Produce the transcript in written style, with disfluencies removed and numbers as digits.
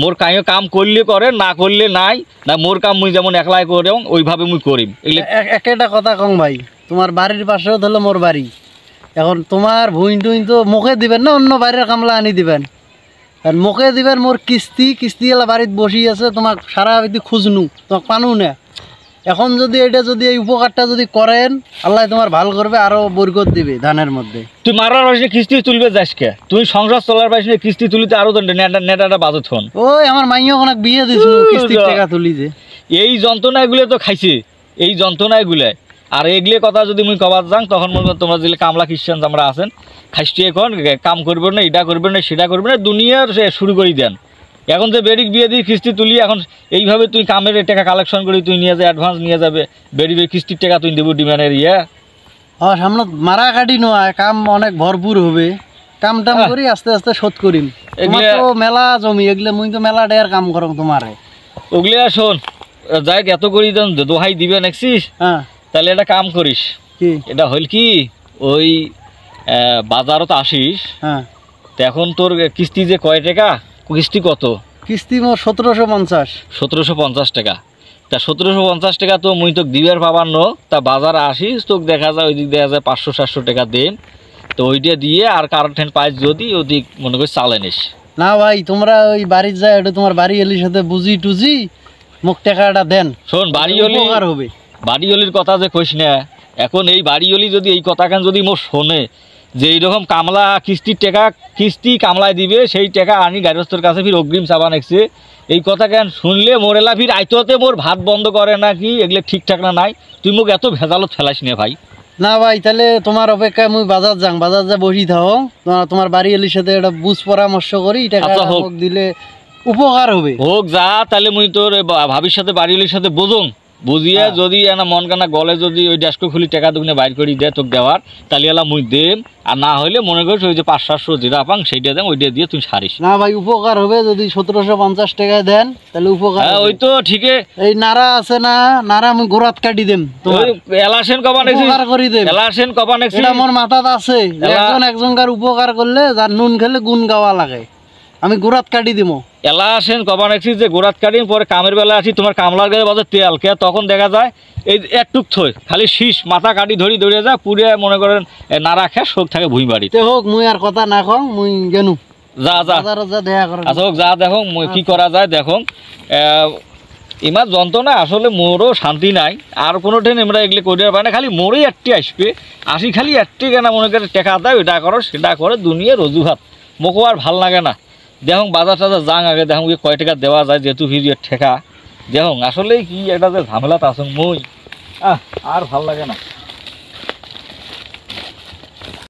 মোর কাইও কাম করলে করে না করলে নাই না মোর কাম মুই যেমন একলাই করে ওইভাবে মুই করিম। একটা কথা কং ভাই, তোমার বাড়ির পাশেও ধরলো মোর বাড়ি, এখন তোমার ভুইন টুইন তো মুখে দিবেন না অন্য বাইরের কামলা আনি দিবেন, আর মুখে দিবেন মোর কিস্তি এলা বাড়িত বসি আছে, তোমাক সারা বিধি খুঁজনু তোমাক পানু না। এখন যদি এটা যদি এই উপকারটা যদি করেন আল্লাহ তোমার ভাল করবে, আরো বরকত দিবে ধানের মধ্যে। তুই মারার পাশে কিস্তি তুলবে যাস কে? তুই সংসার চলার পাশে কিস্তি তুলিতে আরো নেটাটা বাজত হন। ওই আমার মাইয়া অনেক বিয়ে দিছিল কিস্তির টাকা তুলি যে। এই যন্ত্রণাগুলো তো খাইছে, এই যন্ত্রণাগুলো আর এগুলো কথা যদি মুই কবার যাং তখন মনে কর তোমরা যদি কামলা খ্রিস্টান আমরা আছেন খাইছি এখন কাম করবে না, এটা করবে না, সেটা করবে না, দুনিয়ার শুরু করে দেন। এখন যে বেরিক বিয়ে দিয়ে কিস্তি তুলি, এখন এইভাবে তুই কামের টাকা কালেকশন করি তুই নিয়ে যা অ্যাডভান্স নিয়ে যাবে, বেরি কিস্তির টাকা তুই দেবো ডিমান্ডের সামনে মারা কাটি নয়, কাম অনেক ভরপুর হবে, কাম টাম করি আস্তে আস্তে শোধ করিম। মেলা জমি এগুলো মুই তো মেলা ডেয়ার কাম করো তোমারে ওগুলো। শোন যাই এত করি দোহাই দিবে নেক্সিস, হ্যাঁ তাহলে এটা কাম করিস কি, এটা হইল কি ওই বাজারত আসিস, হ্যাঁ এখন তোর কিস্তি যে কয় টাকা, কিস্তি কত? কিস্তি মোর 1750 টাকা। তা 1750 টাকা তো মুই তোকে দিবার পাবার নো, তা বাজারে আসিস তোকে দেখা যায় ওই দিক দেখা যায় 500-700 টাকা দেন, তো ওইটা দিয়ে আর কারোর ঠেন পাইস যদি ওদিক মনে করি চালে নিস। না ভাই তোমরা ওই বাড়ির যায় এটা তোমার বাড়ি এলির সাথে বুঝি টুজি মুখ টাকাটা দেন। শোন বাড়িওলি হবে, বাড়িওলির কথা যে কইস না, এখন এই বাড়িওলি যদি এই কথাখান যদি মোর শোনে যে এইরকম কামলা কিস্তির টাকা কিস্তি কামলায় দিবে, সেই টাকা আনি গার্হস্থ্যের কাছে ফির অগ্রিম চাবা নেছে, এই কথা কেন শুনলে মোরেলা ফির আইততে মোর ভাত বন্ধ করে নাকি, এগুলো ঠিকঠাক না নাই, তুই মোক এত ভেজালত ফেলাইস না ভাই। না ভাই তাহলে তোমার অপেক্ষায় মুই বাজার যাং, বাজার যা বসি থাও, তোমার বাড়ি এলির সাথে একটা বুঝ পরামর্শ করি, টাকা দিলে উপকার হবে। হোক যা, তাহলে মুই তোর ভাবির সাথে বাড়ি এলির সাথে বোঝং, বুঝিয়ে যদি না মন কানা গলে যদি ওই ড্যাসকো খুলি টাকা দুগুনে বাইর করি দেয় তোকে দেওয়ার, তাহলে এলা মুই দেম, আর না হইলে মনে করিস ওই যে 500-700 যেটা পাং সেইটা দেন, ওইটা দিয়ে তুই সারিস। না ভাই উপকার হবে যদি 1750 টাকায় দেন, তাহলে উপকার। ওই তো ঠিকই। এই নারা আছে না, নারা আমি গোড়াত কাটি দেম, তোমার এলাসেন কবা নেছি উপকার করি দেম, এলাসেন কবা নেছি, এটা মোর মাথাত আছে, একজনকার উপকার করলে যার নুন খেলে গুণ গাওয়া লাগে, আমি গোড়াত কাটি দিমো। এলা আসেন কবা নেছি যে গোড়াত কাটিম, পরে কামের বেলা আছি তোমার কামলার গায়ে বাজে তেল কে, তখন দেখা যায় এই একটুক থই খালি শীষ মাথা কাটি ধরি ধরে যায় পুরে মনে করেন না রাখে শোক থাকে ভুঁই বাড়িতে। হোক মুই আর কথা না কম, মুই গেনু যা যা দেখা করো। আচ্ছা হোক যা দেখো কি করা যায় দেখো। ইমার যন্ত্রণা আসলে মোরও শান্তি নাই, আর কোনো ট্রেন আমরা এগুলো করিতে পারি না, খালি মোরই একটি আসবে আসি, খালি একটি কেনা মনে করে টেকা দেয় এটা করো সেটা করে, দুনিয়ার অজুহাত মোকও আর ভাল লাগে না। দেখুন বাজার টাজার যাং আগে দেখুন কয় টাকা দেওয়া যায়, যেহেতু ভিড় ঠেকা দেখুন আসলে কি একটা যে ঝামেলাতে আসুন মই আর ভাল লাগে না।